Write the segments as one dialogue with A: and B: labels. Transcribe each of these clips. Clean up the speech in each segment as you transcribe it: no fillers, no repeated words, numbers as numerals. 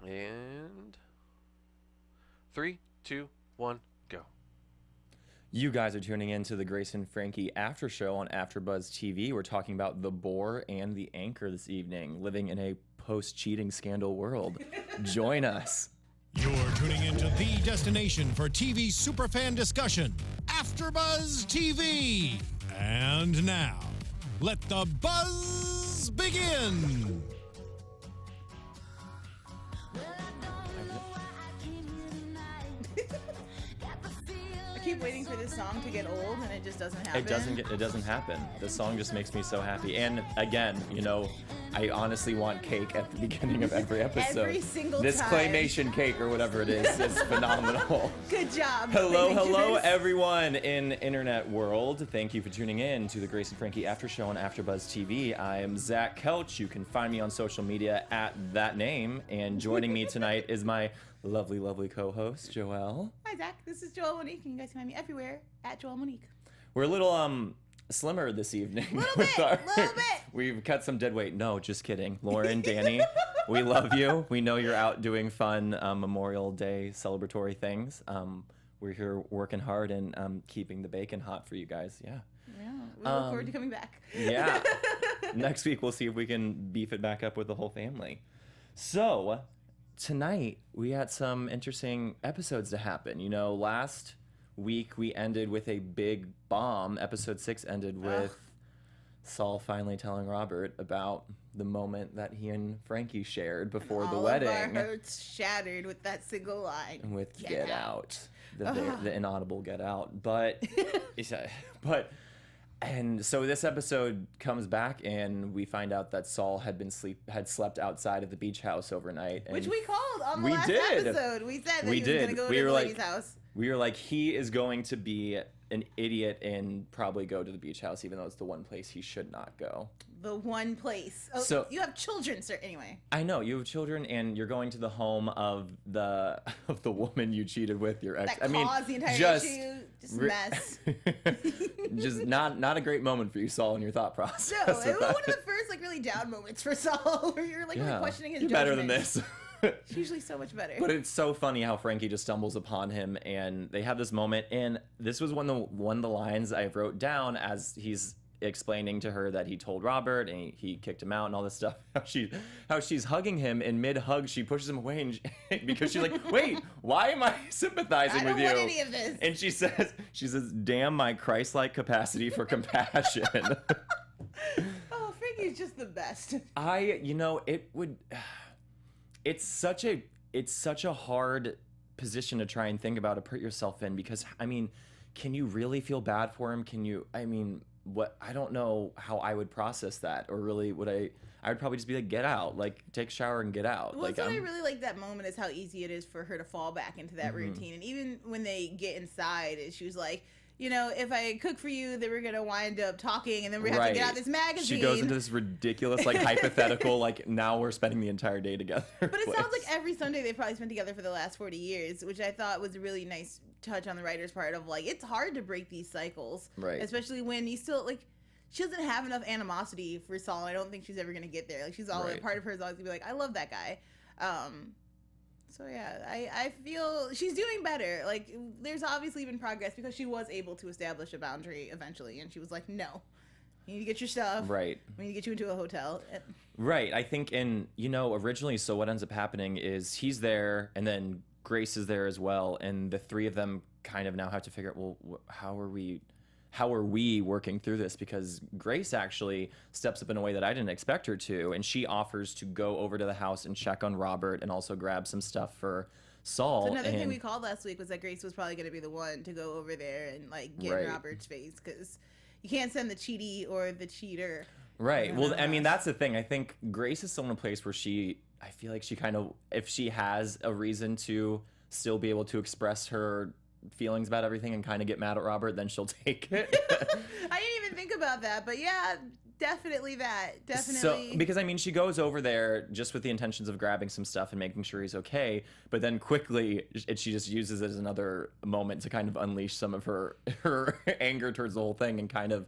A: And 3, 2, 1, go.
B: You guys are tuning in to the Grace and Frankie after show on AfterBuzz TV. We're talking about the Boar and the Anchor this evening, living in a post-cheating scandal world. Join us.
C: You're tuning into the destination for TV superfan discussion, AfterBuzz TV. And now, let the buzz begin.
D: I keep waiting for this song to get old, and it just doesn't happen.
B: It doesn't happen. The song just makes me so happy. And again, I honestly want cake at the beginning of every episode.
D: Every single
B: this
D: time.
B: claymation cake or whatever it is phenomenal.
D: Good job.
B: Hello, everyone in internet world. Thank you for tuning in to the Grace and Frankie after show on AfterBuzz TV. I am Zach Kelch. You can find me on social media at that name. And joining me tonight is my lovely, lovely co-host, Joelle.
D: Hi, Zach. This is Joelle Monique, and you guys can find me everywhere at Joelle Monique.
B: We're a little slimmer this evening.
D: Little bit.
B: We've cut some dead weight. No, just kidding. Lauren, Danny, we love you. We know you're out doing fun Memorial Day celebratory things. We're here working hard and keeping the bacon hot for you guys. Yeah.
D: Yeah, we look forward to coming back.
B: Yeah. Next week, we'll see if we can beef it back up with the whole family. So, tonight, we had some interesting episodes to happen. Last week we ended with a big bomb. Episode 6 ended with Saul finally telling Robert about the moment that he and Frankie shared before the wedding.
D: All of our hearts shattered with that single line.
B: With Get Out. The inaudible Get Out. And so this episode comes back and we find out that Saul had slept outside of the beach house overnight.
D: Which we called on the last episode. We said that he was going to go to the lady's house.
B: We were like, he is going to be an idiot and probably go to the beach house, even though it's the one place he should not go.
D: The one place. Oh,
B: so
D: you have children, sir. Anyway.
B: I know you have children, and you're going to the home of the woman you cheated with, your ex.
D: That caused the entire issue. Just a mess.
B: Just not a great moment for you, Saul, in your thought process.
D: No, it was one of the first really down moments for Saul, where you're really questioning his judgment.
B: Better than this.
D: It's usually so much better.
B: But it's so funny how Frankie just stumbles upon him, and they have this moment. And this was one of the lines I wrote down as he's explaining to her that he told Robert and he kicked him out and all this stuff. How she's hugging him, and mid-hug she pushes him away because she's like, "Wait, why am I sympathizing with you?"
D: I don't want any of this.
B: And she says, "Damn my Christ-like capacity for compassion."
D: Oh, Frankie's just the best.
B: It's such a hard position to try and think about to put yourself in, because can you really feel bad for him? I don't know how I would process that, or really I would probably just be like, get out, take a shower and get out.
D: Well, what I really like that moment is how easy it is for her to fall back into that routine. And even when they get inside, she was like, if I cook for you, then we're going to wind up talking, and then we have to get out this magazine.
B: She goes into this ridiculous, hypothetical, now we're spending the entire day together.
D: But it sounds like every Sunday they've probably spent together for the last 40 years, which I thought was a really nice touch on the writer's part of, it's hard to break these cycles. Right. Especially when you still, she doesn't have enough animosity for Saul. I don't think she's ever going to get there. She's always, part of her is always going to be like, I love that guy. So yeah, I feel she's doing better. There's obviously been progress because she was able to establish a boundary eventually, and she was like, no, you need to get your stuff.
B: Right.
D: We need to get you into a hotel.
B: Right. I think originally, so what ends up happening is he's there, and then Grace is there as well, and the three of them kind of now have to figure out, well, how are we working through this? Because Grace actually steps up in a way that I didn't expect her to, and she offers to go over to the house and check on Robert and also grab some stuff for Saul.
D: So another thing we called last week was that Grace was probably going to be the one to go over there and get in Robert's face, because you can't send the cheaty or the cheater.
B: Right. Well, that's the thing. I think Grace is still in a place where I feel like she kind of, if she has a reason to still be able to express her feelings about everything and kind of get mad at Robert, then she'll take it.
D: I didn't even think about that, but yeah, definitely that. Definitely.
B: So, because she goes over there just with the intentions of grabbing some stuff and making sure he's okay, but then quickly she just uses it as another moment to kind of unleash some of her anger towards the whole thing and kind of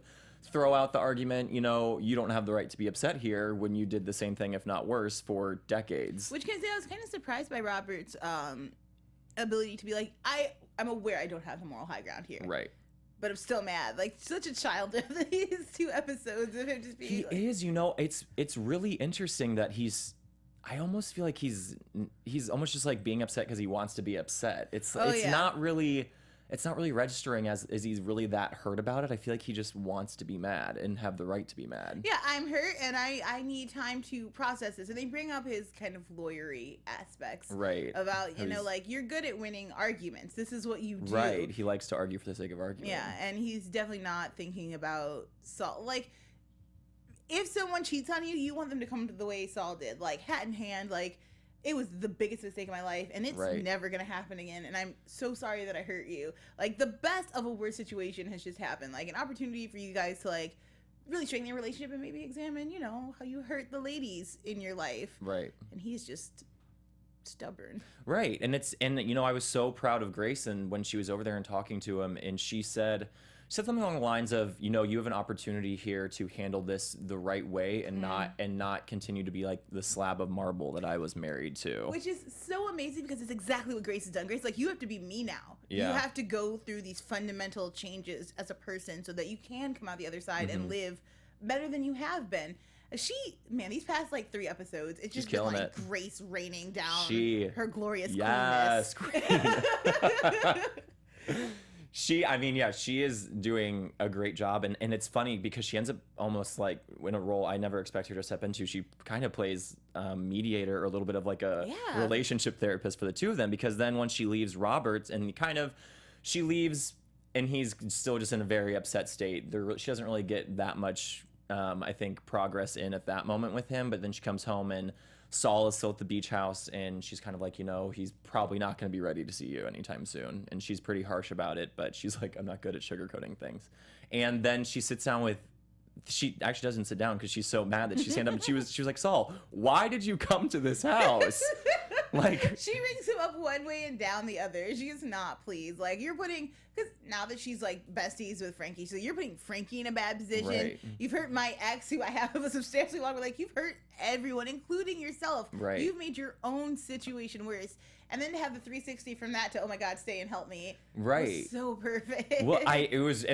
B: throw out the argument, you know, you don't have the right to be upset here when you did the same thing, if not worse, for decades.
D: Which can say I was kind of surprised by Robert's ability to be like, I'm aware I don't have the moral high ground here.
B: Right.
D: But I'm still mad. Like, such a child of these 2 episodes of him just being
B: He is, you know, it's really interesting that I almost feel like he's almost just like being upset because he wants to be upset. It's not really registering as he's really that hurt about it. I feel like he just wants to be mad and have the right to be mad.
D: Yeah, I'm hurt and I need time to process this. And they bring up his kind of lawyery aspects.
B: Right.
D: About, you know, like, you're good at winning arguments. This is what you do.
B: Right. He likes to argue for the sake of arguing.
D: Yeah, and he's definitely not thinking about Saul. Like, if someone cheats on you, you want them to come to the way Saul did. Like, hat in hand, like, it was the biggest mistake of my life, and it's never going to happen again, and I'm so sorry that I hurt you. Like, the best of a worst situation has just happened. Like, an opportunity for you guys to, like, really strengthen your relationship and maybe examine, you know, how you hurt the ladies in your life.
B: Right.
D: And he's just stubborn.
B: Right. And you know, I was so proud of Grace, and when she was over there and talking to him, and she said something along the lines of, you know, you have an opportunity here to handle this the right way and not continue to be like the slab of marble that I was married to.
D: Which is so amazing because it's exactly what Grace has done. Grace, like, you have to be me now.
B: Yeah.
D: You have to go through these fundamental changes as a person so that you can come out the other side and live better than you have been. These past like 3 episodes, it's just been like Grace raining down her glorious
B: yes,
D: queenness.
B: Queen. She is doing a great job, and it's funny because she ends up almost like in a role I never expect her to step into. She kind of plays mediator or a little bit of like a relationship therapist for the two of them, because then when she leaves Roberts and she leaves and he's still just in a very upset state. She doesn't really get that much, I think, progress in at that moment with him, but then she comes home and Saul is still at the beach house, and she's kind of like, you know, he's probably not going to be ready to see you anytime soon. And she's pretty harsh about it, but she's like, I'm not good at sugarcoating things. And then she sits down she actually doesn't sit down because she's so mad that she stand up and she was like, Saul, why did you come to this house? Like,
D: she rings him up one way and down the other. She is not pleased. Like, you're putting, because now that she's like besties with Frankie, so you're putting Frankie in a bad position.
B: Right.
D: You've hurt my ex, who I have a substantially longer. Like, you've hurt everyone, including yourself.
B: Right.
D: You've made your own situation worse. And then to have the 360 from that to, oh my God, stay and help me.
B: Right.
D: Was so perfect.
B: Well, it was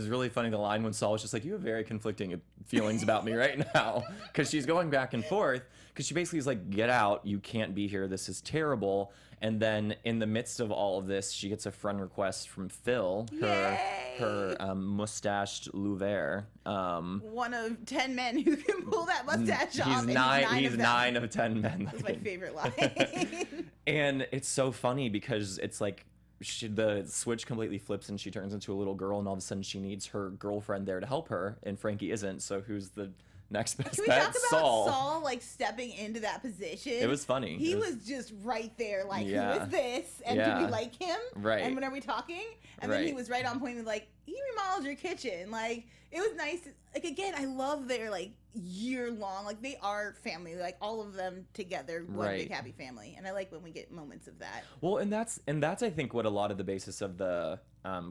B: really funny, the line when Saul was just like, you have very conflicting feelings about me right now. Because she's going back and forth. Because she basically is like, get out. You can't be here. This is terrible. And then in the midst of all of this, she gets a friend request from Phil, her mustached Louvre.
D: One of 10 men who can pull that mustache off.
B: He's 9 of 10 men.
D: That's my favorite line.
B: And it's so funny because it's like the switch completely flips and she turns into a little girl, and all of a sudden she needs her girlfriend there to help her, and Frankie isn't. So who's the next best bet?
D: Can we talk about
B: Saul.
D: Saul like stepping into that position?
B: It was funny.
D: He was just right there, like, who is this? And do we like him?
B: Right.
D: And when are we talking? And then he was right on point with like, he remodeled your kitchen. Like, it was nice. Like, again, I love their like year long, like, they are family, like all of them together, one big happy family. And I like when we get moments of that.
B: Well, and that's I think what a lot of the basis of the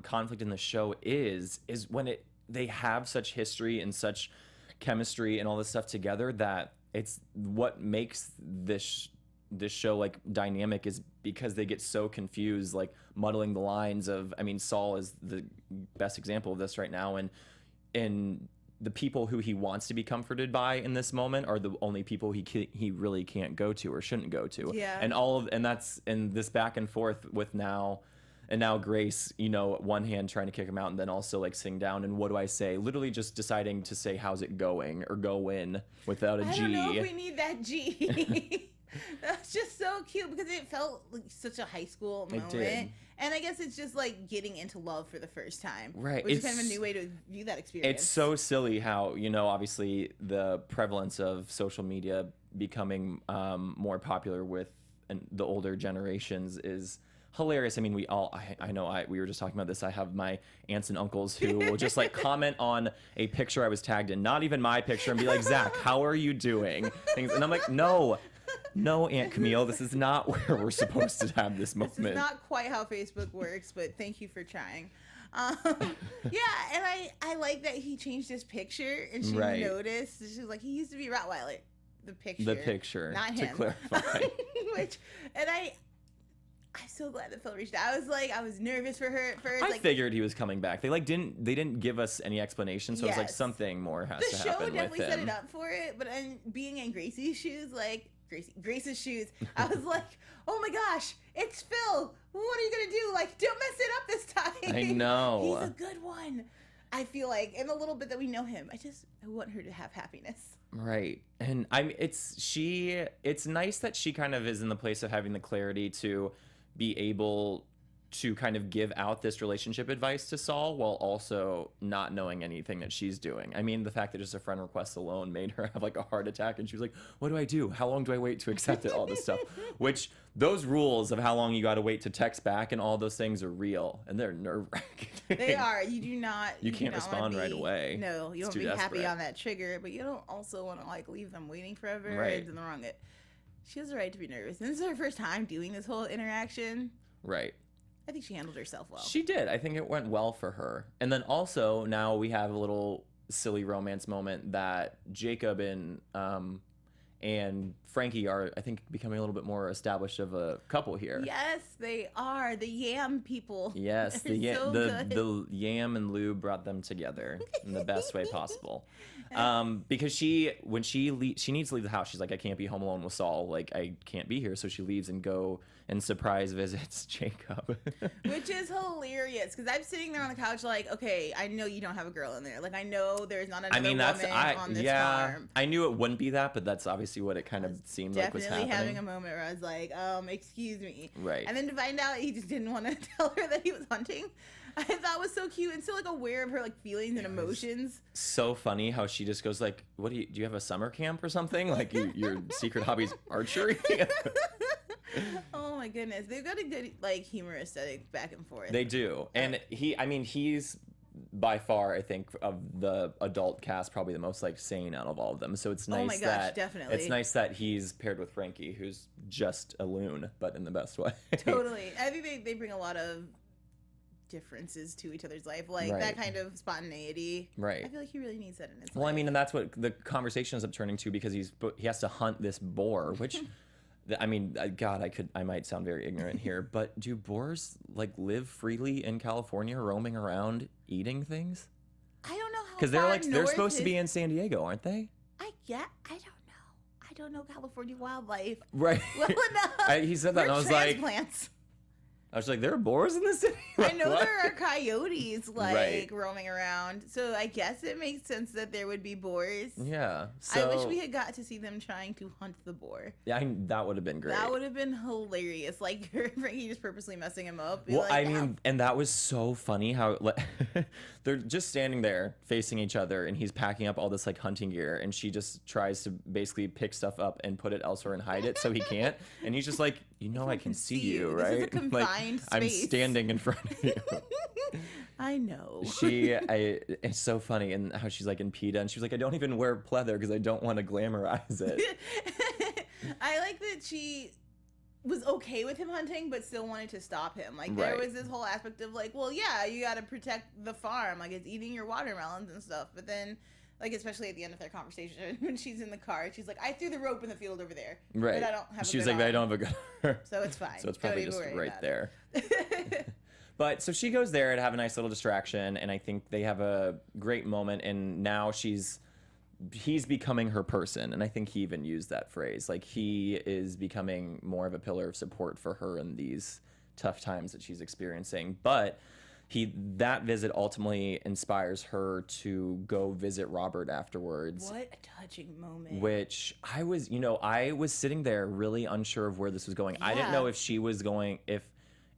B: conflict in the show is when they have such history and such chemistry and all this stuff together, that it's what makes this show like dynamic, is because they get so confused, like muddling the lines of, I mean, Saul is the best example of this right now, and the people who he wants to be comforted by in this moment are the only people he really can't go to or shouldn't go to.
D: Yeah.
B: And that's this back and forth with now Grace, you know, one hand trying to kick him out and then also like sitting down and what do I say? Literally just deciding to say how's it going or go in without a G.
D: I don't know if we need that G. That's just so cute because it felt like such a high school moment.
B: It did.
D: And I guess it's just like getting into love for the first time.
B: Right.
D: Which is kind of a new way to view that experience.
B: It's so silly how, you know, obviously the prevalence of social media becoming more popular with the older generations is hilarious. I mean, we were just talking about this. I have my aunts and uncles who will just like comment on a picture I was tagged in, not even my picture, and be like, Zach, how are you doing? Things, and I'm like, no, Aunt Camille, this is not where we're supposed to have this moment.
D: This is not quite how Facebook works, but thank you for trying. Yeah, and I like that he changed his picture, and she noticed. She was like, he used to be Rottweiler. The picture, not him.
B: To clarify.
D: I'm so glad that Phil reached out. I was nervous for her at first.
B: I figured he was coming back. They didn't give us any explanation, so I was like, something more has to happen with him.
D: The show definitely set it up for it, but being in Gracie's shoes, Grace's shoes, I was like, oh my gosh, it's Phil. What are you gonna do? Don't mess it up this time.
B: I know.
D: He's a good one. I feel like, in the little bit that we know him, I want her to have happiness.
B: Right. And it's nice that she kind of is in the place of having the clarity to be able to kind of give out this relationship advice to Saul while also not knowing anything that she's doing. I mean, the fact that just a friend request alone made her have a heart attack, and she was like, what do I do? How long do I wait to accept it? All this stuff, which those rules of how long you got to wait to text back and all those things are real, and they're nerve-wracking.
D: They are. You
B: can't respond right away.
D: No, you don't be happy on that trigger, but you don't also want to leave them waiting forever.
B: Right.
D: In the wrong. She has the right to be nervous. And this is her first time doing this whole interaction.
B: Right.
D: I think she handled herself well.
B: She did. I think it went well for her. And then also now we have a little silly romance moment that Jacob and Frankie are, I think, becoming a little bit more established of a couple here.
D: Yes, they are. The yam people.
B: Yes, the yam and Lou brought them together in the best way possible. Because she needs to leave the house. She's like, I can't be home alone with Saul. I can't be here. So she leaves and go and surprise visits Jacob.
D: Which is hilarious, because I'm sitting there on the couch okay, I know you don't have a girl in there. I know there's not another woman on this farm.
B: I knew it wouldn't be that, but that's obviously what it kind of seemed like was happening.
D: Definitely having a moment where I was like, excuse me.
B: Right.
D: And then to find out he just didn't want to tell her that he was hunting, I thought was so cute and so aware of her feelings and emotions.
B: So funny how she just goes what do you have a summer camp or something? Your secret hobby's archery?
D: Oh my goodness. They've got a good humor aesthetic back and forth.
B: They do. And he's by far, I think, of the adult cast, probably the most sane out of all of them. So it's nice
D: oh my gosh, definitely.
B: It's nice that he's paired with Frankie, who's just a loon, but in the best way.
D: Totally. I think they bring a lot of differences to each other's life, that kind of spontaneity.
B: Right.
D: I feel like he really needs that in his life.
B: Well, and that's what the conversation ends up turning to, because he has to hunt this boar, which God, I might sound very ignorant here, but do boars live freely in California, roaming around eating things?
D: I don't know how.
B: Because they're supposed to be in San Diego, aren't they?
D: I don't know. I don't know California wildlife.
B: Right.
D: Well enough.
B: He said that, and I was
D: transplants.
B: I was like, there are boars in the city?
D: I know there are coyotes roaming around, so I guess it makes sense that there would be boars.
B: Yeah.
D: I wish we had got to see them trying to hunt the boar.
B: Yeah, that would have been great.
D: That would have been hilarious. Frankie just purposely messing him up.
B: Well, and that was so funny how they're just standing there facing each other, and he's packing up all this hunting gear, and she just tries to basically pick stuff up and put it elsewhere and hide it so he can't. And he's just like, I can see you, right?
D: This is a confined space.
B: I'm standing in front of you.
D: I know.
B: It's so funny, and how she's in PETA, and she's like, I don't even wear pleather because I don't want to glamorize it.
D: I like that she was okay with him hunting, but still wanted to stop him. There was this whole aspect of well, yeah, you got to protect the farm. It's eating your watermelons and stuff. But then, especially at the end of their conversation, when she's in the car, she's like, I threw the rope in the field over there.
B: Right.
D: But I don't have
B: She was like, I don't have a gun.
D: So it's fine.
B: So it's probably just right there. But so she goes there to have a nice little distraction, and I think they have a great moment, and now he's becoming her person, and I think he even used that phrase. He is becoming more of a pillar of support for her in these tough times that she's experiencing. But that visit ultimately inspires her to go visit Robert afterwards.
D: What a touching moment.
B: Which I was sitting there really unsure of where this was going. Yeah. I didn't know if she was going, if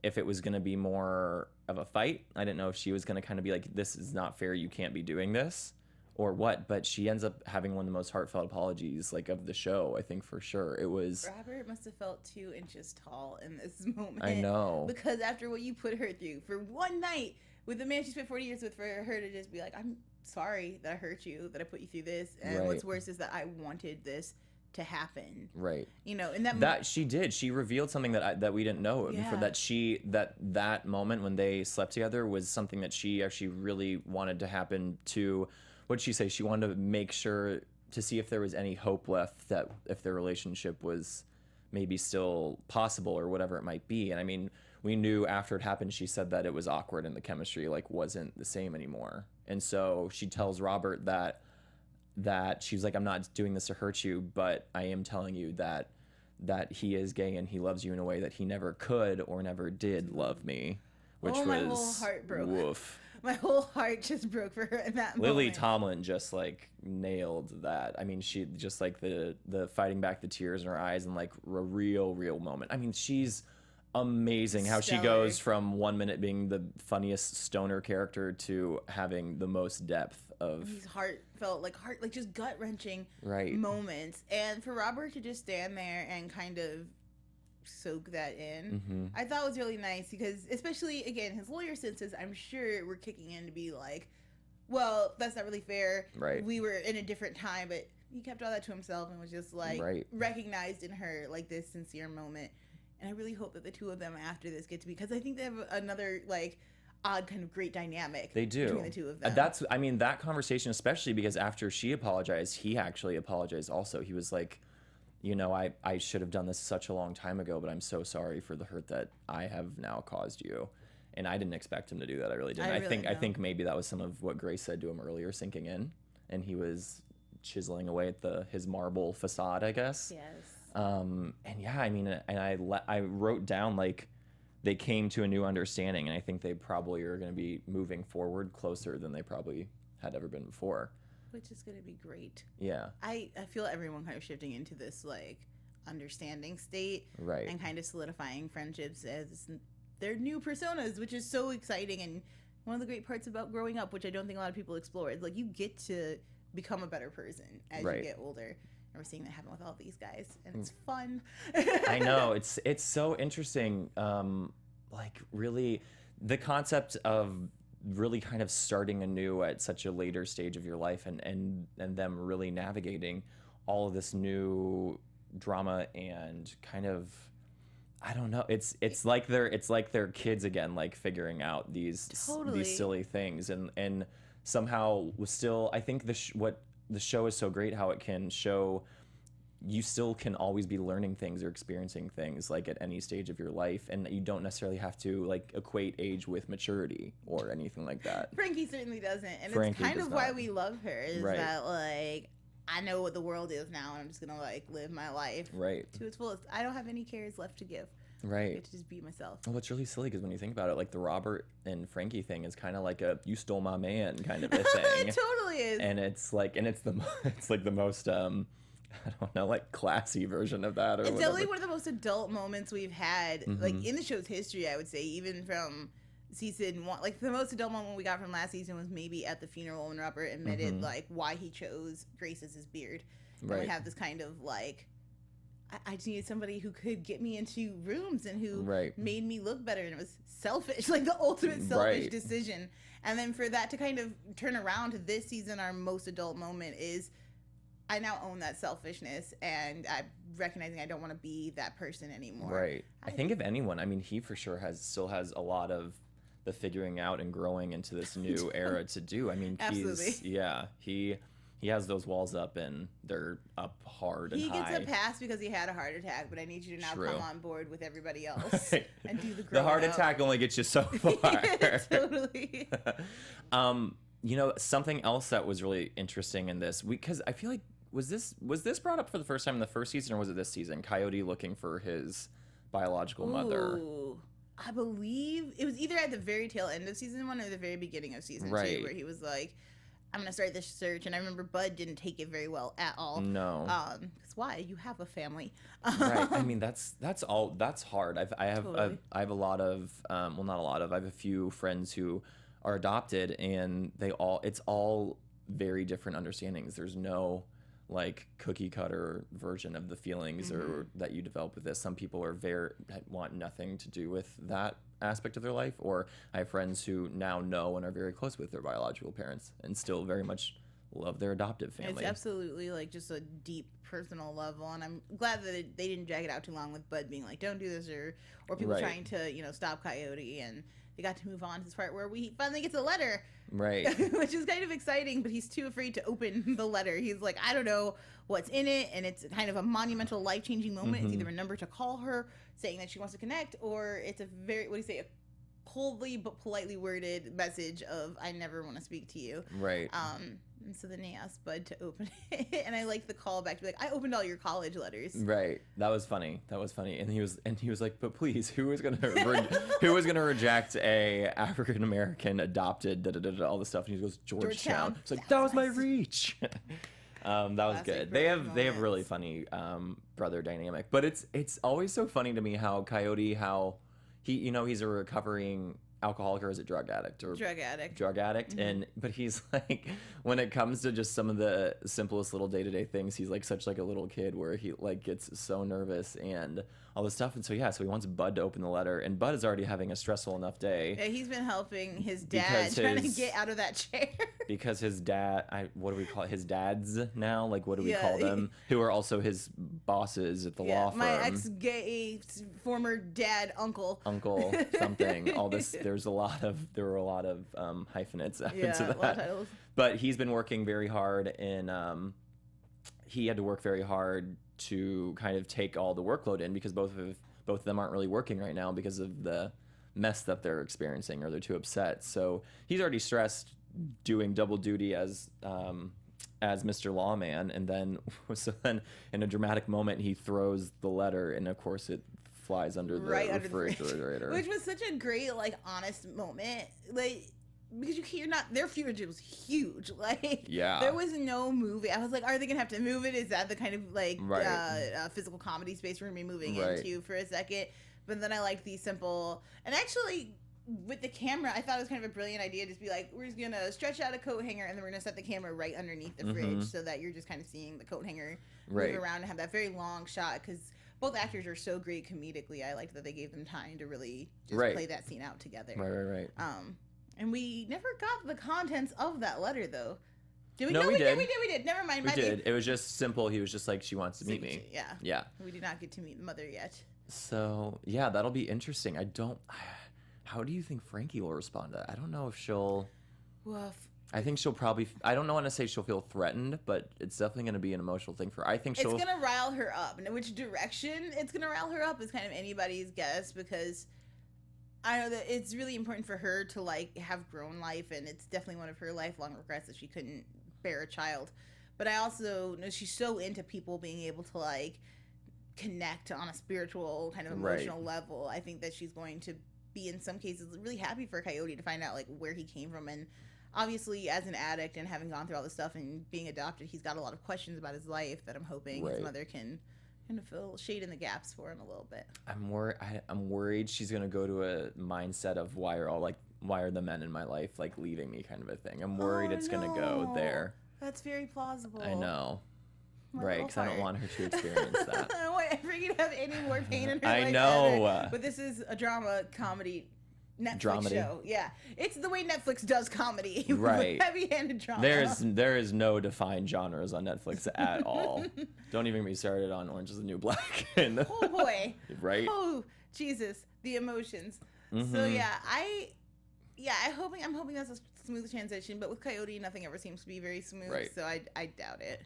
B: it was going to be more of a fight. I didn't know if she was going to kind of be like, this is not fair, you can't be doing this, or what. But she ends up having one of the most heartfelt apologies of the show, I think, for sure. It was... Robert
D: must have felt 2 inches tall in this moment.
B: I know.
D: Because after what you put her through for one night with the man she spent 40 years with, for her to just be like, I'm sorry that I hurt you, that I put you through this. And what's worse is that I wanted this to happen.
B: Right.
D: You know, and
B: that she did. She revealed something that we didn't know before. That moment when they slept together was something that she actually really wanted to happen to. What'd she say? She wanted to make sure to see if there was any hope left, that if their relationship was maybe still possible or whatever it might be. And I mean, we knew after it happened, she said that it was awkward and the chemistry like wasn't the same anymore. And so she tells Robert that she's like, I'm not doing this to hurt you, but I am telling you that he is gay and he loves you in a way that he never could or never did love me, which was
D: my whole heart broke.
B: Woof.
D: My whole heart just broke for her in that
B: Lily
D: moment.
B: Tomlin just like nailed that. I mean, she just like the fighting back the tears in her eyes and like a real moment. I mean, she's amazing how she goes from 1 minute being the funniest stoner character to having the most depth of
D: these heartfelt, like just gut wrenching
B: right
D: moments. And for Robert to just stand there and kind of soak that in, I thought was really nice, because especially again his lawyer senses, I'm sure, were kicking in to be like, well, that's not really fair.
B: Right.
D: We were in a different time, but he kept all that to himself and was just like recognized in her like this sincere moment. And I really hope that the two of them after this get to be, because I think they have another like odd kind of great dynamic.
B: They do.
D: Between the two of them.
B: That conversation, especially because after she apologized, he actually apologized also. He was like, you know, I should have done this such a long time ago, but I'm so sorry for the hurt that I have now caused you. And I didn't expect him to do that. I really didn't. I think maybe that was some of what Grace said to him earlier sinking in, and he was chiseling away at his marble facade, I guess.
D: Yes.
B: And yeah, I mean, and I wrote down like they came to a new understanding, and I think they probably are going to be moving forward closer than they probably had ever been before.
D: Which is going to be great.
B: Yeah.
D: I feel everyone kind of shifting into this like understanding state,
B: right,
D: and kind of solidifying friendships as their new personas, which is so exciting. And one of the great parts about growing up, which I don't think a lot of people explore, is like you get to become a better person as you get older. And we're seeing that happen with all these guys, and it's fun.
B: I know, it's so interesting. Like really, the concept of really kind of starting anew at such a later stage of your life, and them really navigating all of this new drama and kind of, I don't know, it's like they're kids again, like figuring out these silly things, and somehow still, I think what the show is so great, how it can show you still can always be learning things or experiencing things like at any stage of your life, and you don't necessarily have to like equate age with maturity or anything like that.
D: Frankie certainly doesn't, and
B: Frankie
D: it's kind of
B: does
D: why
B: not.
D: we love her, is that like, I know what the world is now, and I'm just gonna like live my life to its fullest. I don't have any cares left to give. I get to just be myself.
B: Well, it's really silly because when you think about it, like the Robert and Frankie thing is kind of like a "you stole my man" kind of a thing.
D: It totally is.
B: And it's like, it's like the most I don't know, like classy version of that, or
D: it's
B: whatever.
D: definitely one of the most adult moments we've had, like in the show's history, I would say, even from season 1. Like the most adult moment we got from last season was maybe at the funeral when Robert admitted like why he chose Grace as his beard. And we have this kind of like, I just needed somebody who could get me into rooms and who made me look better, and it was selfish, like the ultimate selfish decision. And then for that to kind of turn around to this season, our most adult moment is, I now own that selfishness, and I'm recognizing I don't want to be that person anymore.
B: Right. I think if anyone, I mean, he for sure still has a lot of the figuring out and growing into this new era to do. I mean, he has those walls up, and they're up hard and high. He
D: gets a pass because he had a heart attack, but I need you to now come on board with everybody else and do the growing
B: The heart
D: up.
B: Attack only gets you so far.
D: Totally.
B: You know, something else that was really interesting in this, because I feel like, was this brought up for the first time in the first season, or was it this season? Coyote looking for his biological mother.
D: I believe it was either at the very tail end of season 1 or the very beginning of season 2, where he was like, I'm going to start this search. And I remember Bud didn't take it very well at all.
B: No.
D: Because why? You have a family.
B: Right. I mean, that's hard. I have a lot of, well, not a lot of, I have a few friends who are adopted, and it's all very different understandings. There's no like cookie cutter version of the feelings or that you develop with this. Some people want nothing to do with that aspect of their life, or I have friends who now know and are very close with their biological parents and still very much love their adoptive family.
D: It's absolutely like just a deep personal level, and I'm glad that they didn't drag it out too long with Bud being like, "Don't do this," or people
B: Right.
D: trying to stop Coyote, and they got to move on to this part where we finally get the letter,
B: Right.
D: which is kind of exciting. But he's too afraid to open the letter. He's like, "I don't know what's in it," and it's kind of a monumental, life-changing moment. It's either a number to call her saying that she wants to connect, or it's a very a coldly but politely worded message of "I never want to speak to you."
B: Right.
D: And so then he asked Bud to open it, and I like the callback to be like, "I opened all your college letters."
B: Right. That was funny. And he was like, "But please, who is gonna reject a African American adopted all this stuff?" And he goes, "Georgetown." It's like that was my reach. That was
D: Classic
B: good.
D: brother
B: They have
D: moments.
B: really funny brother dynamic. But it's always so funny to me how Coyote, he he's a recovering alcoholic, or is it drug addict?
D: Drug addict.
B: But he's like, when it comes to just some of the simplest little day-to-day things, he's like such like a little kid where he like gets so nervous and all this stuff. And so he wants Bud to open the letter, and Bud is already having a stressful enough day.
D: Yeah, he's been helping his dad
B: Because
D: trying to get out of that chair.
B: Because his dad, what do we call it? His dads now? Like, what do we
D: Yeah.
B: call them? Who are also his bosses at the law firm.
D: My ex-gay former dad uncle.
B: Uncle something. All this. There were a lot of hyphenates into
D: Yeah, a
B: that.
D: lot of titles.
B: But he's been working very hard, and he had to work very hard to kind of take all the workload in, because both of them aren't really working right now because of the mess that they're experiencing, or they're too upset. So he's already stressed doing double duty as Mr. Lawman, and then in a dramatic moment he throws the letter, and of course it flies under the refrigerator.
D: Which was such a great, like, honest moment. Like, because you're not, their future was huge. Like,
B: Yeah.
D: there was no movie. I was like, are they gonna have to move it? Is that the kind of like
B: Right.
D: physical comedy space we're gonna be moving
B: Right.
D: into for a second? But then I liked the simple, and actually with the camera, I thought it was kind of a brilliant idea. Just be like, we're just gonna stretch out a coat hanger, and then we're gonna set the camera right underneath the fridge, so that you're just kind of seeing the coat hanger
B: Right.
D: move around and have that very long shot. Because both actors are so great comedically. I liked that they gave them time to really just
B: Right.
D: play that scene out together.
B: Right.
D: And we never got the contents of that letter, though. Did we?
B: No,
D: No,
B: we
D: we
B: did.
D: did. Never mind.
B: We did. It was just simple. He was just like, she wants to meet me.
D: Yeah.
B: Yeah.
D: We did not get to meet the mother yet.
B: So yeah, that'll be interesting. How do you think Frankie will respond to that? I don't know if she'll.
D: Woof.
B: I think she'll probably. I don't want to say she'll feel threatened, but it's definitely going to be an emotional thing for her. I think she'll.
D: It's gonna rile her up. And in which direction it's gonna rile her up is kind of anybody's guess, because I know that it's really important for her to like have grown life, and it's definitely one of her lifelong regrets that she couldn't bear a child. But I also know she's so into people being able to like connect on a spiritual kind of emotional level. I think that she's going to be in some cases really happy for Coyote to find out like where he came from. And obviously as an addict and having gone through all this stuff and being adopted, he's got a lot of questions about his life that I'm hoping his mother can kind of fill shade in the gaps for him a little bit.
B: I'm worried she's gonna go to a mindset of why are the men in my life like leaving me kind of a thing. I'm worried it's gonna go there.
D: That's very plausible.
B: I know.
D: My
B: Right,
D: little
B: because I don't
D: heart.
B: want her to experience that.
D: I don't want Frankie to have any more pain in her
B: I
D: life
B: know.
D: ever. But this is a drama comedy Netflix
B: Dramedy.
D: show. Yeah. It's the way Netflix does comedy.
B: Right.
D: Heavy-handed drama.
B: There is no defined genres on Netflix at all. Don't even get me started on Orange is the New Black.
D: Oh boy.
B: Right?
D: Oh Jesus. The emotions.
B: Mm-hmm.
D: So I'm hoping that's a smooth transition, but with Coyote nothing ever seems to be very smooth.
B: Right.
D: So I doubt it.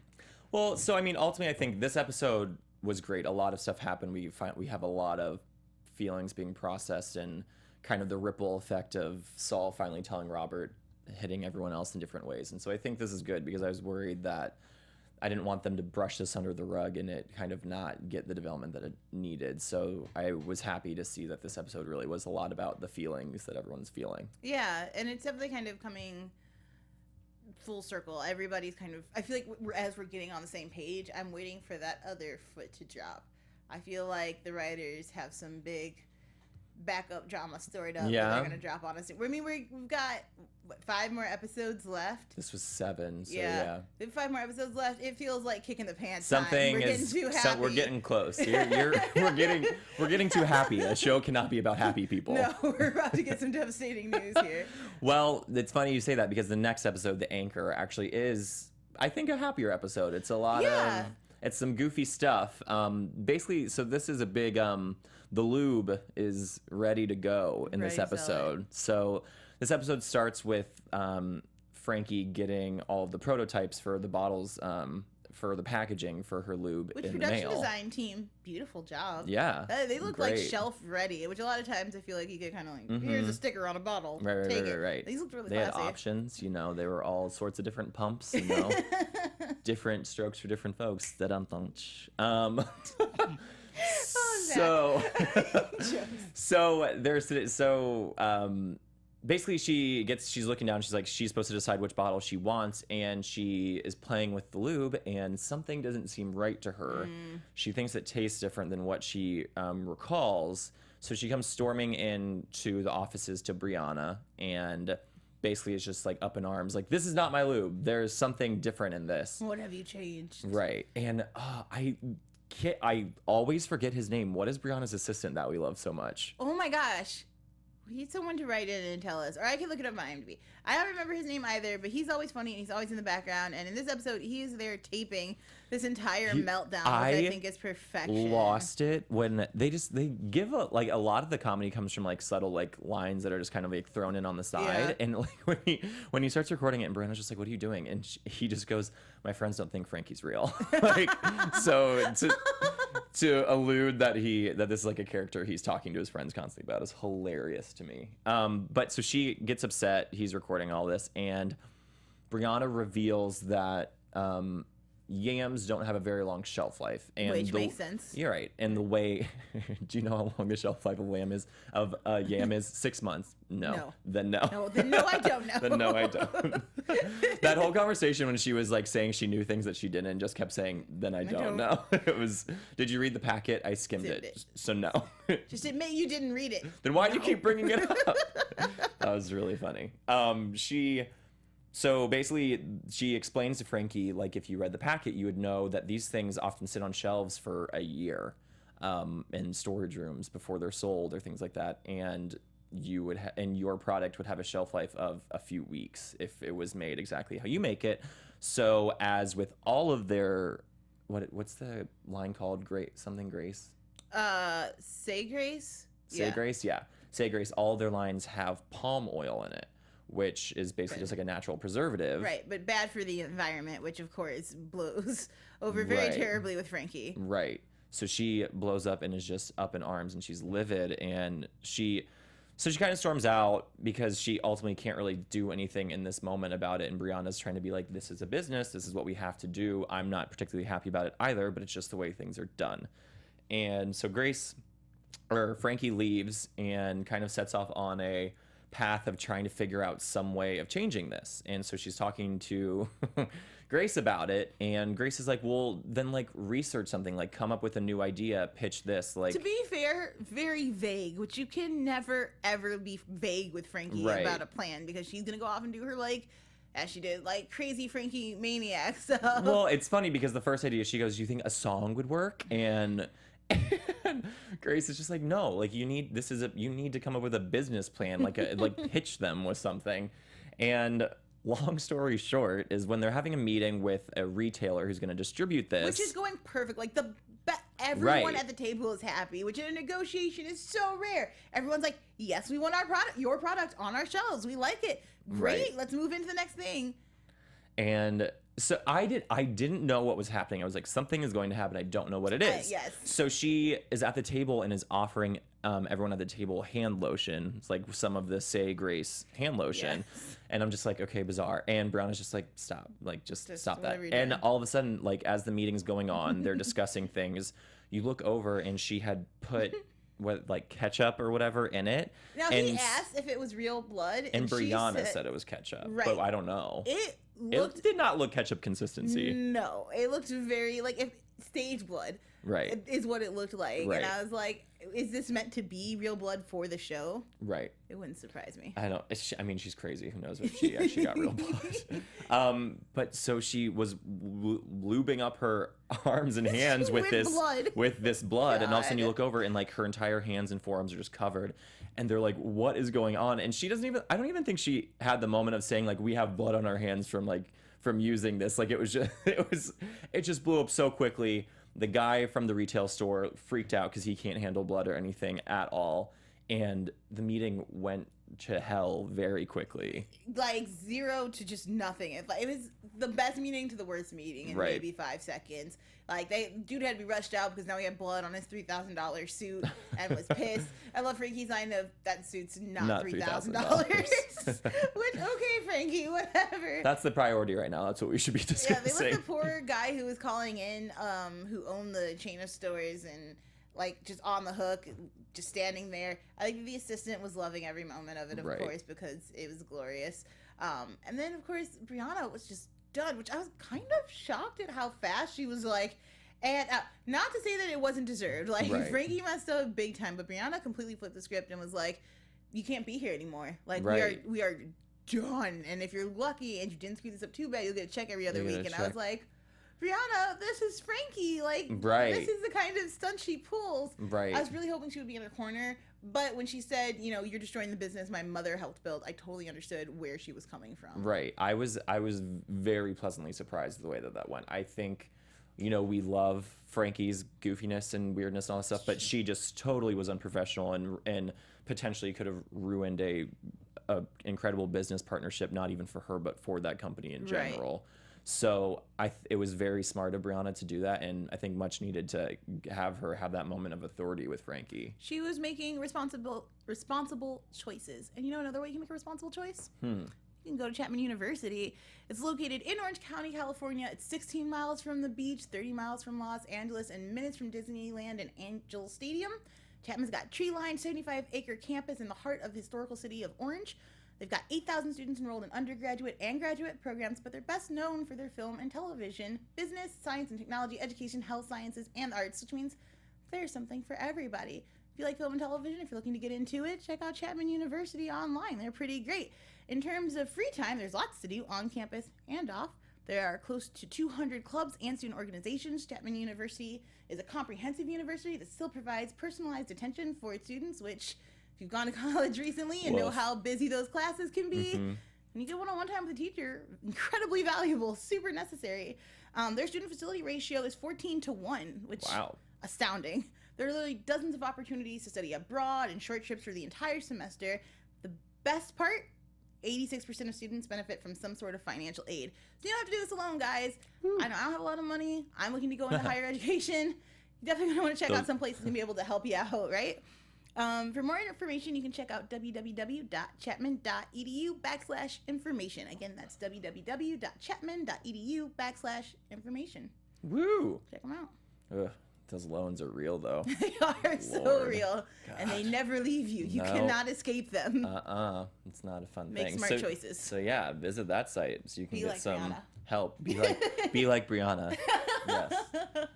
B: Well, so I mean, ultimately, I think this episode was great. A lot of stuff happened. We have a lot of feelings being processed, and kind of the ripple effect of Saul finally telling Robert, hitting everyone else in different ways. And so I think this is good, because I was worried that I didn't want them to brush this under the rug and it kind of not get the development that it needed. So I was happy to see that this episode really was a lot about the feelings that everyone's feeling.
D: Yeah, and it's definitely kind of coming full circle. Everybody's kind of, I feel like as we're getting on the same page, I'm waiting for that other foot to drop. I feel like the writers have some big backup drama stored up that they're going to drop on us. I mean, we've got 5 more episodes left.
B: This was 7, so yeah.
D: We have 5 more episodes left. It feels like kicking the pants.
B: Something
D: time. We're
B: is.
D: getting too happy.
B: We're getting close. We're getting too happy. A show cannot be about happy people.
D: No, we're about to get some devastating news here.
B: Well, it's funny you say that, because the next episode, The Anchor, actually is I think, a happier episode. It's a lot of, it's some goofy stuff. Basically, so this is a big, the lube is ready to go in this episode. So this episode starts with Frankie getting all of the prototypes for the bottles, for the packaging for her lube in the mail.
D: Production design team, beautiful job.
B: Yeah.
D: They look like shelf ready, which a lot of times I feel like you get kind of like, here's a sticker on a bottle. Right. These look really classy. They had
B: options, they were all sorts of different pumps, different strokes for different folks. Basically, she's looking down. She's like, she's supposed to decide which bottle she wants, and she is playing with the lube, and something doesn't seem right to her. She thinks it tastes different than what she recalls. So she comes storming into the offices to Brianna, and basically is just like up in arms, like, this is not my lube. There's something different in this.
D: What have you changed?
B: Right. And I always forget his name. What is Brianna's assistant that we love so much?
D: Oh my gosh. We need someone to write in and tell us. Or I can look it up on IMDb. I don't remember his name either, but he's always funny and he's always in the background. And in this episode, he is there taping this entire meltdown, which I think is perfection.
B: Lost it when they give a lot of the comedy comes from like subtle like lines that are just kind of like thrown in on the side. And like when he starts recording it, and Brianna's just like, "What are you doing?" And he just goes, "My friends don't think Frankie's real." Like, so to allude that this is like a character he's talking to his friends constantly about is hilarious to me. But so she gets upset. He's recording all this, and Brianna reveals that yams don't have a very long shelf life, and
D: which makes sense.
B: You're right. And the way, do you know how long the shelf life of yam is? 6 months. No. Then no.
D: No, then no, I don't know.
B: Then no, I don't. That whole conversation when she was like saying she knew things that she didn't, and just kept saying, "Then I don't know." It was. Did you read the packet? I skimmed it. So no.
D: Just admit you didn't read it.
B: Then why do you keep bringing it up? That was really funny. So basically, she explains to Frankie, like, if you read the packet, you would know that these things often sit on shelves for a year in storage rooms before they're sold or things like that. And you would and your product would have a shelf life of a few weeks if it was made exactly how you make it. So as with all of their, what's the line called? Grace?
D: Say Grace?
B: Say Grace, yeah. Say Grace, all their lines have palm oil in it, which is basically just like a natural preservative.
D: Right, but bad for the environment, which of course blows over very terribly with Frankie.
B: Right. So she blows up and is just up in arms, and she's livid, and she kind of storms out because she ultimately can't really do anything in this moment about it, and Brianna's trying to be like, this is a business, this is what we have to do. I'm not particularly happy about it either, but it's just the way things are done. And so Frankie leaves and kind of sets off on a path of trying to figure out some way of changing this. And so she's talking to Grace about it, and Grace is like, well, then like research something, like come up with a new idea, pitch this. Like,
D: to be fair, very vague, which you can never ever be vague with Frankie about a plan, because she's gonna go off and do her, like, as she did, like, crazy Frankie maniac stuff.
B: Well, it's funny because the first idea, she goes, "Do you think a song would work?" And Grace is just like, no, like, you need to come up with a business plan, like pitch them with something. And long story short is when they're having a meeting with a retailer who's going to distribute this,
D: which is going perfect, like everyone at the table is happy, which in a negotiation is so rare. Everyone's like, yes, we want your product on our shelves, we like it, great, let's move into the next thing.
B: And so I didn't know what was happening. I was like, something is going to happen. I don't know what it is.
D: Yes.
B: So she is at the table and is offering everyone at the table hand lotion. It's like some of the Say Grace hand lotion. Yes. And I'm just like, okay, bizarre. And Brown is just like, stop. Like, just stop that. And all of a sudden, like, as the meeting's going on, they're discussing things. You look over and she had put ketchup or whatever in it.
D: Now, he asked if it was real blood.
B: And Brianna said it was ketchup. Right. But I don't know.
D: It
B: did not look ketchup consistency.
D: No, it looked very like if stage blood.
B: Right.
D: Is what it looked like.
B: Right.
D: And I was like, is this meant to be real blood for the show?
B: Right.
D: It wouldn't surprise me.
B: I don't. I mean, she's crazy. Who knows if she actually got real blood? But so she was lubing up her arms and hands with this blood, and all of a sudden you look over and like her entire hands and forearms are just covered, and they're like, "What is going on?" And she doesn't even. I don't even think she had the moment of saying like, "We have blood on our hands from from using this. Like, it just blew up so quickly. The guy from the retail store freaked out because he can't handle blood or anything at all. And the meeting went to hell very quickly.
D: Like 0 to just nothing. It was the best meeting to the worst meeting in maybe 5 seconds. Like, dude had to be rushed out because now he had blood on his $3,000 suit and was pissed. I love Frankie's line of, that suit's not $3,000. Which, okay, Frankie, whatever.
B: That's the priority right now. That's what we should be discussing.
D: Yeah, they let the poor guy who was calling in, who owned the chain of stores and, like, just on the hook, just standing there. I think the assistant was loving every moment of it, of course, because it was glorious. And then, of course, Brianna was just done, which I was kind of shocked at how fast she was like, and not to say that it wasn't deserved. Like, Frankie messed up big time, but Brianna completely flipped the script and was like, you can't be here anymore. Like, we are done. And if you're lucky and you didn't screw this up too bad, you'll get a check every other week. And I was like, Brianna, this is Frankie. Like, this is the kind of stunt she pulls. I was really hoping she would be in her corner. But when she said, you know, you're destroying the business my mother helped build, I totally understood where she was coming from.
B: I was very pleasantly surprised the way that went. I think, you know, we love Frankie's goofiness and weirdness and all that stuff, but she just totally was unprofessional and potentially could have ruined a incredible business partnership, not even for her, but for that company in general. So it was very smart of Brianna to do that, and I think much needed to have her have that moment of authority with Frankie.
D: She was making responsible choices. And you know another way you can make a responsible choice? You can go to Chapman University. It's located in Orange County, California. It's 16 miles from the beach, 30 miles from Los Angeles, and minutes from Disneyland and Angel Stadium. Chapman's got tree-lined 75-acre campus in the heart of the historical city of Orange. They've got 8,000 students enrolled in undergraduate and graduate programs, but they're best known for their film and television, business, science and technology, education, health sciences, and arts, which means there's something for everybody. If you like film and television, if you're looking to get into it, check out Chapman University online. They're pretty great. In terms of free time, there's lots to do on campus and off. There are close to 200 clubs and student organizations. Chapman University is a comprehensive university that still provides personalized attention for its students, which, if you've gone to college recently and know how busy those classes can be, when you get one-on-one time with a teacher, incredibly valuable, super necessary. Their student facility ratio is 14-1, which astounding. There are literally dozens of opportunities to study abroad and short trips for the entire semester. The best part, 86% of students benefit from some sort of financial aid. So you don't have to do this alone, guys. I know I don't have a lot of money. I'm looking to go into higher education. You definitely want to check out some places to be able to help you out, right? For more information, you can check out www.chapman.edu/information. Again, that's www.chapman.edu/information.
B: Woo!
D: Check them out.
B: Ugh, those loans are real, though.
D: They are so real. God. And they never leave you. You cannot escape them.
B: It's not a fun
D: thing. Make smart choices.
B: So yeah, visit that site so you can get
D: like
B: some
D: Brianna.
B: Help. Be like Brianna. Yes.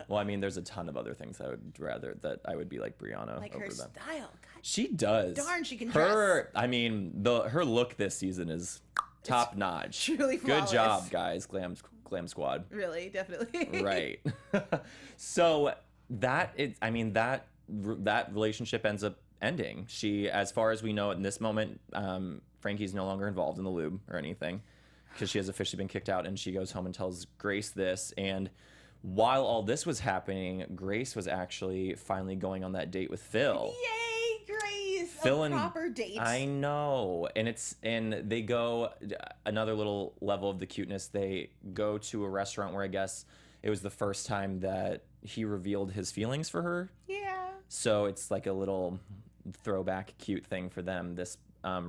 B: Well, I mean, there's a ton of other things I would rather that I would be like Brianna
D: like
B: over
D: her
B: them.
D: Style. God.
B: She does.
D: Darn, she can dress.
B: I mean, her look this season is top notch.
D: Truly flawless.
B: Good job, guys. Glam Squad.
D: Really, definitely.
B: Right. So that relationship ends up ending. She, as far as we know in this moment, Frankie's no longer involved in the lube or anything because she has officially been kicked out, and she goes home and tells Grace this. And while all this was happening, Grace was actually finally going on that date with Phil.
D: Yay, Grace!
B: Phil,
D: a proper date.
B: I know. And they go another little level of the cuteness. They go to a restaurant where I guess it was the first time that he revealed his feelings for her.
D: Yeah.
B: So it's like a little throwback cute thing for them, this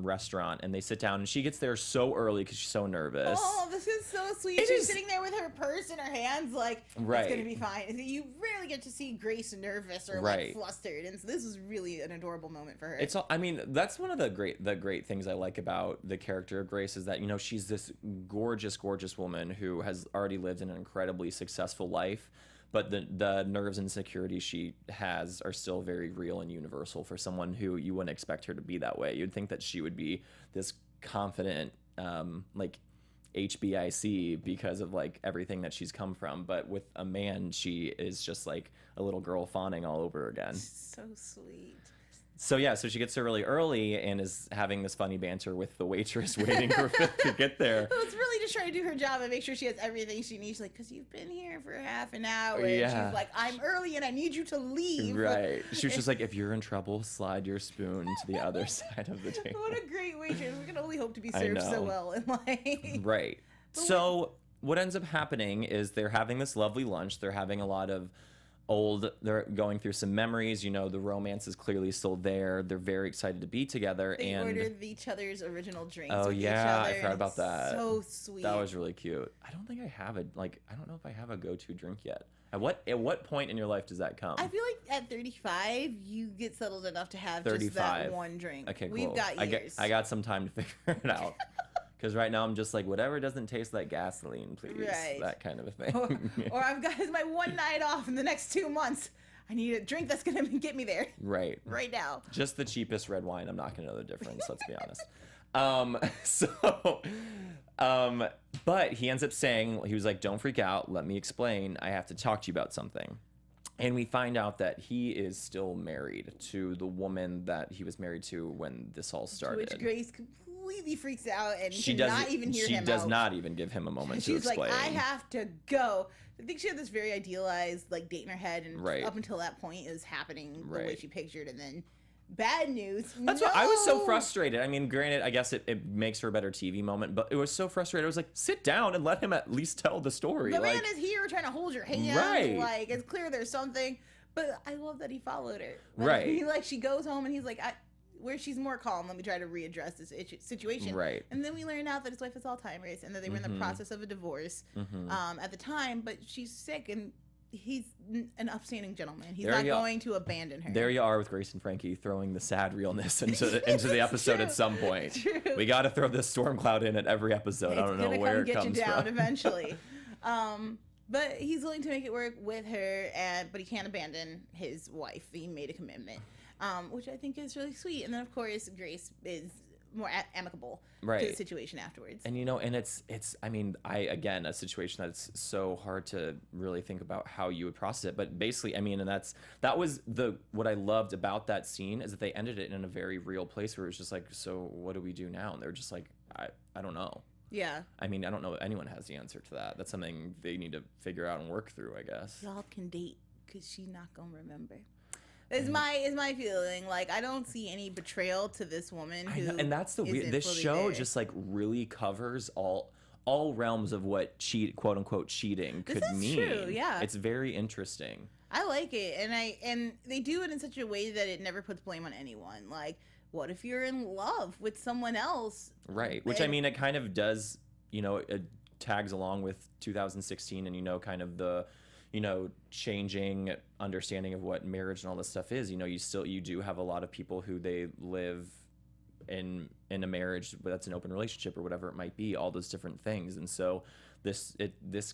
B: restaurant, and they sit down, and she gets there so early because she's so nervous.
D: Oh, this is so sweet. She's sitting there with her purse in her hands like, it's gonna be fine. And you rarely get to see Grace nervous or like flustered, and so this was really an adorable moment for her. I mean, that's one of the great things I like about the character of Grace is that, you know, she's this gorgeous woman who has already lived an incredibly successful life, but the nerves and insecurities she has are still very real and universal for someone who you wouldn't expect her to be that way. You'd think that she would be this confident, like HBIC because of like everything that she's come from. But with a man, she is just like a little girl fawning all over again. So sweet.
B: So she gets there really early and is having this funny banter with the waitress waiting for Fifth to get there.
D: It's really just trying to do her job and make sure she has everything she needs. Like, because you've been here for half an hour.
B: Yeah.
D: And she's like, I'm early and I need you to leave.
B: Right. She was just like, if you're in trouble, slide your spoon to the other side of the table.
D: What a great waitress. We can only hope to be served so well in life.
B: Right. So what ends up happening is they're having this lovely lunch. They're having a lot of they're going through some memories. You know, the romance is clearly still there. They're very excited to be together.
D: They
B: and
D: ordered each other's original drinks.
B: Oh
D: with
B: yeah,
D: each other,
B: I forgot about that.
D: So sweet.
B: That was really cute. I don't think I have I don't know if I have a go-to drink yet. At what point in your life does that come?
D: I feel like at 35, you get settled enough to have
B: 35.
D: just that one drink.
B: Okay, cool.
D: We've got years.
B: I got some time to figure it out. Because right now I'm just like, whatever doesn't taste like gasoline, please.
D: Right.
B: That kind of a thing.
D: Or I've got my one night off in the next 2 months. I need a drink that's going to get me there.
B: Right.
D: Right now.
B: Just the cheapest red wine. I'm not going to know the difference, let's be honest. But he ends up saying, he was like, don't freak out. Let me explain. I have to talk to you about something. And we find out that he is still married to the woman that he was married to when this all started.
D: Which Grace completely freaks out and
B: She
D: cannot even hear him out.
B: She does not even give him a moment to explain.
D: She's like, I have to go. I think she had this very idealized like date in her head, and up until that point, it was happening the way she pictured. And then, bad news.
B: That's what I was so frustrated. I mean, granted, I guess it makes for a better TV moment, but it was so frustrated. I was like, sit down and let him at least tell the story.
D: The man is here trying to hold your hand.
B: Right.
D: Like it's clear there's something. But I love that he followed her.
B: Right.
D: She goes home and he's like, where she's more calm, let me try to readdress this situation.
B: Right.
D: And then we learn out that his wife has Alzheimer's and that they were in the process of a divorce at the time, but she's sick and he's an upstanding gentleman. He's not going to abandon her.
B: There you are with Grace and Frankie throwing the sad realness into the episode at some point.
D: True.
B: We got to throw this storm cloud in at every episode. I don't know where it comes from.
D: It's gonna come get you down eventually. But he's willing to make it work with her, but he can't abandon his wife. He made a commitment, which I think is really sweet. And then, of course, Grace is more amicable to the situation afterwards.
B: And, and it's I mean, again, a situation that's so hard to really think about how you would process it. But basically, I mean, and that was what I loved about that scene is that they ended it in a very real place where it was just like, so what do we do now? And they're just like, I don't know.
D: Yeah.
B: I mean, I don't know if anyone has the answer to that. That's something they need to figure out and work through, I guess.
D: Y'all can date because she's not going to remember. Is my feeling. Like, I don't see any betrayal to this woman who
B: and that's the weird. This show just like really covers all realms of what quote unquote cheating could mean.
D: True, yeah.
B: It's very interesting.
D: I like it, and they do it in such a way that it never puts blame on anyone. Like, what if you're in love with someone else?
B: Right. Which, I mean, it kind of does, it tags along with 2016 and, kind of the, changing understanding of what marriage and all this stuff is. You do have a lot of people who they live in a marriage that's an open relationship or whatever it might be, all those different things. And so this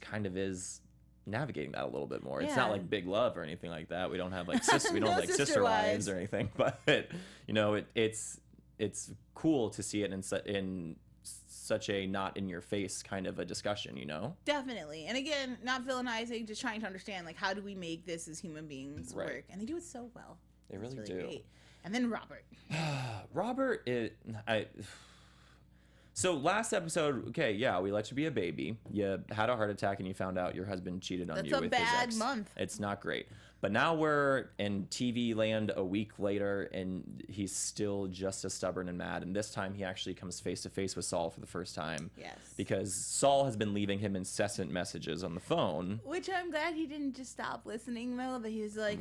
B: kind of is navigating that a little bit more. It's not like Big Love or anything like that. We don't have like sister wives or anything, but it's cool to see it in such a not in your face kind of a discussion, Definitely. And again, not villainizing, just trying to understand like how do we make this as human beings work? And they do it so well. They really do.
D: Great. And then Robert.
B: Robert So last episode, okay, yeah, we let you be a baby. You had a heart attack and you found out your husband cheated on you with his ex.
D: That's a bad month.
B: It's not great. But now we're in TV land a week later, and he's still just as stubborn and mad. And this time he actually comes face to face with Saul for the first time.
D: Yes.
B: Because Saul has been leaving him incessant messages on the phone.
D: Which I'm glad he didn't just stop listening, though. That he was like,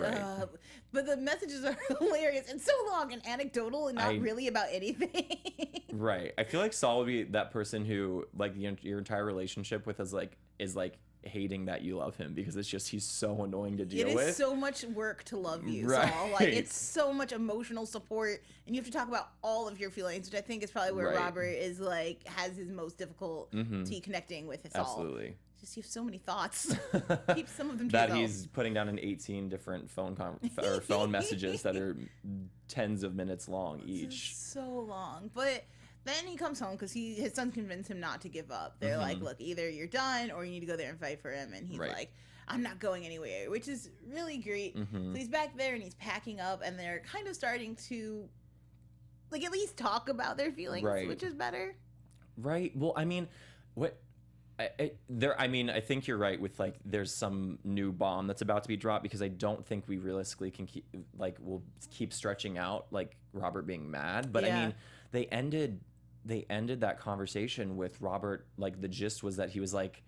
D: but the messages are hilarious and so long and anecdotal and not really about anything.
B: Right. I feel like Saul would be that person who, like, your entire relationship with is hating that you love him because it's just he's so annoying to deal with.
D: It is so much work to love you, Saul. Like, it's so much emotional support, and you have to talk about all of your feelings, which I think is probably where Robert is like has his most difficulty connecting with Saul.
B: Absolutely.
D: Just you have so many thoughts. Keep some of them to
B: that
D: yourself.
B: He's putting down in 18 different phone messages that are tens of minutes long each.
D: So long, but. Then he comes home because his son convinced him not to give up. They're like, look, either you're done or you need to go there and fight for him. And he's like, I'm not going anywhere, which is really great. So he's back there and he's packing up, and they're kind of starting to like at least talk about their feelings, which is better.
B: Right. Well, I mean, I think you're right with like there's some new bomb that's about to be dropped, because I don't think we realistically can we'll keep stretching out like Robert being mad. But I mean, they ended that conversation with Robert, like the gist was that he was like,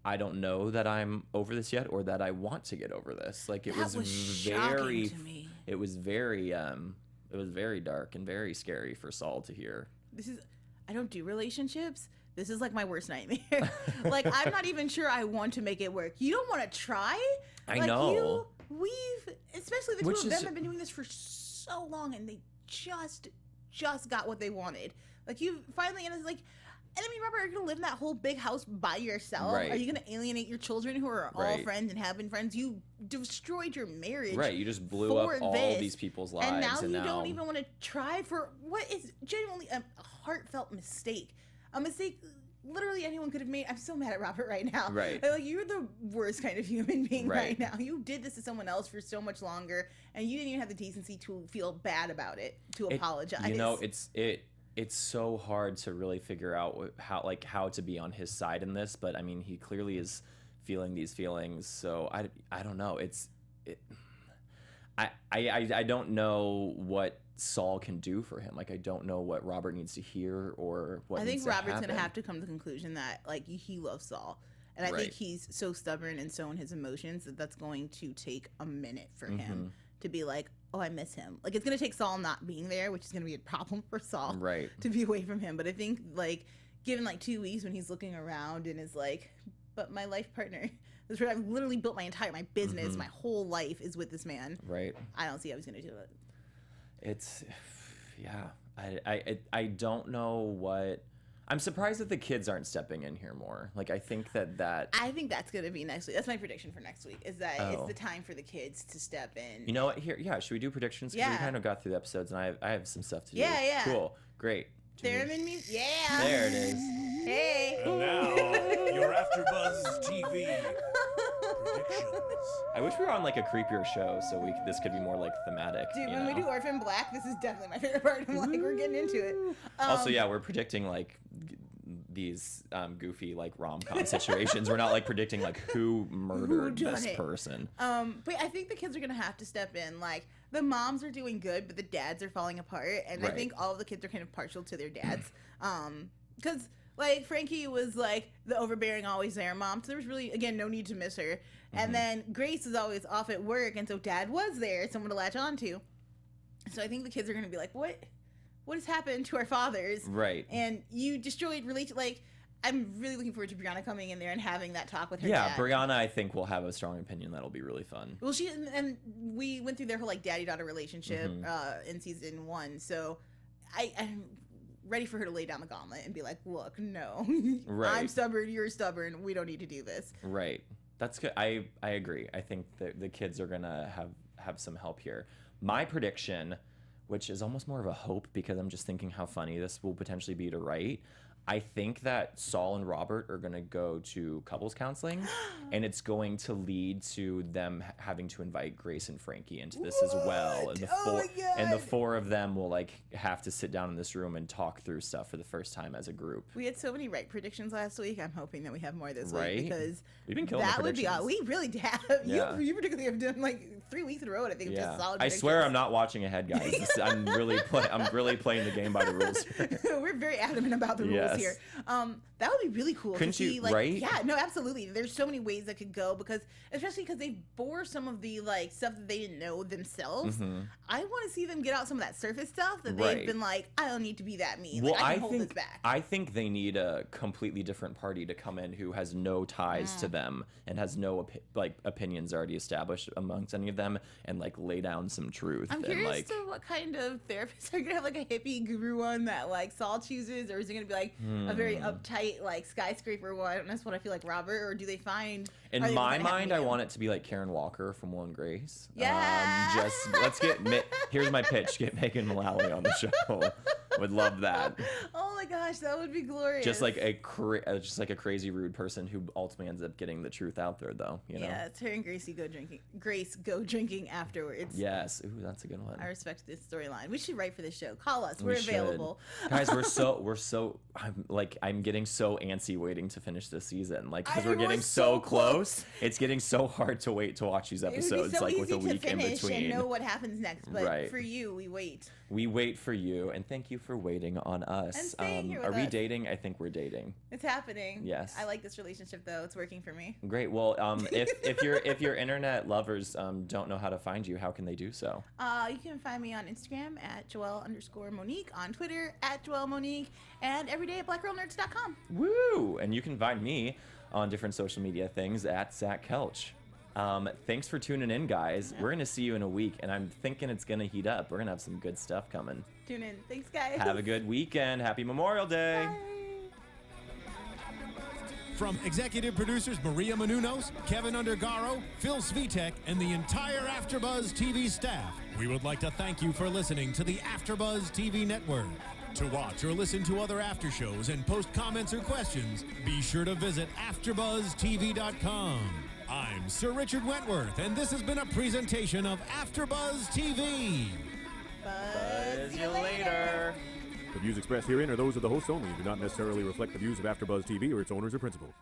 B: I don't know that I'm over this yet, or that I want to get over this. Like it was very,
D: to me.
B: It was very dark and very scary for Saul to hear.
D: I don't do relationships. This is like my worst nightmare. Like, I'm not even sure I want to make it work. You don't want to try?
B: I know.
D: Especially the two of them have been doing this for so long, and they just got what they wanted. Like, you finally, and it's like, and I mean, Robert, are you going to live in that whole big house by yourself?
B: Right.
D: Are you going to alienate your children who are all friends and have been friends? You destroyed your marriage.
B: Right. You just blew up all these people's lives.
D: And now you don't even want to try for what is genuinely a heartfelt mistake. A mistake literally anyone could have made. I'm so mad at Robert right now.
B: Right.
D: Like, you're the worst kind of human being right now. You did this to someone else for so much longer, and you didn't even have the decency to feel bad about it, to apologize.
B: You know, it's so hard to really figure out how to be on his side in this, but I mean, he clearly is feeling these feelings. So I don't know. I don't know what Saul can do for him. Like, I don't know what Robert needs to hear or what. I think
D: Robert's gonna have to come to the conclusion that like he loves Saul, and I think he's so stubborn and so in his emotions that's going to take a minute for him to be like, oh, I miss him. Like, it's gonna take Saul not being there, which is gonna be a problem for Saul, to be away from him. But I think like given like 2 weeks when he's looking around and is like, but my life partner. This is where I've literally built my business, my whole life is with this man.
B: Right. I
D: don't see how he's gonna do it.
B: It's, I don't know what. I'm surprised that the kids aren't stepping in here more. Like, I think that.
D: I think that's gonna be next week. That's my prediction for next week. Is that it's the time for the kids to step in.
B: You know what? Here, should we do predictions? Because we kind of got through the episodes, and I have some stuff to do.
D: Yeah.
B: Cool. Great.
D: Theremin music. Yeah.
B: There it is.
D: Hey.
C: And now, your AfterBuzz TV predictions.
B: I wish we were on like a creepier show, so this could be more like thematic.
D: Dude, when we do Orphan Black, this is definitely my favorite part. I'm like, we're getting into it.
B: Also, we're predicting like these goofy like rom-com situations. We're not like predicting like who murdered this person.
D: But I think the kids are gonna have to step in. Like, the moms are doing good, but the dads are falling apart, and I think all of the kids are kind of partial to their dads. Because like Frankie was like the overbearing, always there mom, so there was really again no need to miss her. And then Grace is always off at work, and so dad was there, someone to latch on to. So I think the kids are gonna be like, what has happened to our fathers?
B: Right.
D: And you destroyed relation. Like, I'm really looking forward to Brianna coming in there and having that talk with her
B: dad.
D: dad.
B: Brianna, I think, will have a strong opinion. That'll be really fun.
D: Well, and we went through their whole like daddy-daughter relationship in season 1, so I'm ready for her to lay down the gauntlet and be like, look, no, I'm stubborn, you're stubborn, we don't need to do this.
B: Right. That's good. I agree. I think that the kids are gonna have some help here. My prediction, which is almost more of a hope because I'm just thinking how funny this will potentially be to write. I think that Saul and Robert are going to go to couples counseling, and it's going to lead to them having to invite Grace and Frankie into this as well. And the four of them will like have to sit down in this room and talk through stuff for the first time as a group.
D: We had so many right predictions last week. I'm hoping that we have more this week because
B: we've been killing the predictions.
D: We really have.
B: Yeah.
D: You particularly have done like 3 weeks in a row. I think just solid.
B: I swear I'm not watching ahead, guys. I'm really playing the game by the rules here.
D: We're very adamant about the rules here. That would be really cool.
B: Couldn't
D: to see,
B: you,
D: like,
B: right?
D: Yeah, no, absolutely. There's so many ways that could go especially because they bore some of the like stuff that they didn't know themselves. I want to see them get out some of that surface stuff that they've been like, I don't need to be that mean.
B: Well,
D: like, I can hold this back.
B: I think they need a completely different party to come in who has no ties to them and has no opinions already established amongst any of them, and like lay down some truth.
D: I'm curious to what kind of therapist are you gonna have, like a hippie guru one that like Saul chooses, or is it gonna be like a very uptight like skyscraper one? And that's what I feel like Robert, or do they find?
B: In my mind, I want it to be like Karen Walker from Will and Grace.
D: Yeah.
B: Let's get. Here's my pitch: get Megan Mullally on the show. Would love that.
D: Oh my god, gosh, that would be glorious.
B: Just like a crazy rude person who ultimately ends up getting the truth out there, though. You know?
D: Yeah, it's her and Gracie go drinking. Grace go drinking afterwards.
B: Yes. Ooh, that's a good one.
D: I respect this storyline. We should write for this show. Call us. We're available.
B: Guys, I'm getting so antsy waiting to finish this season. Like, because we're getting so close. It's getting so hard to wait to watch these episodes.
D: It would be so
B: like with a
D: easy
B: week
D: to
B: in
D: finish
B: between.
D: and know what happens next. But
B: Right.
D: for you, we wait.
B: We wait for you, and thank you for waiting on us.
D: And staying here with
B: Are we
D: us.
B: dating? I think we're dating.
D: It's happening.
B: Yes.
D: I like this relationship though. It's working for me.
B: Great. Well, if your internet lovers don't know how to find you, how can they do so?
D: You can find me on Instagram at Joelle_Monique, on Twitter at Joelle Monique, and every day at blackgirlnerds.com.
B: Woo! And you can find me on different social media things at Zach Kelch. Thanks for tuning in, guys. We're going to see you in a week, and I'm thinking it's going to heat up. We're going to have some good stuff coming.
D: Tune in. Thanks, guys.
B: Have a good weekend. Happy Memorial Day.
D: Bye.
C: From executive producers Maria Menounos, Kevin Undergaro, Phil Svitek, and the entire AfterBuzz TV staff, we would like to thank you for listening to the AfterBuzz TV network. To watch or listen to other after shows and post comments or questions, be sure to visit AfterBuzzTV.com. I'm Sir Richard Wentworth, and this has been a presentation of AfterBuzz TV.
D: Buzz you later.
E: The views expressed herein are those of the hosts only and do not necessarily reflect the views of AfterBuzz TV or its owners or principals.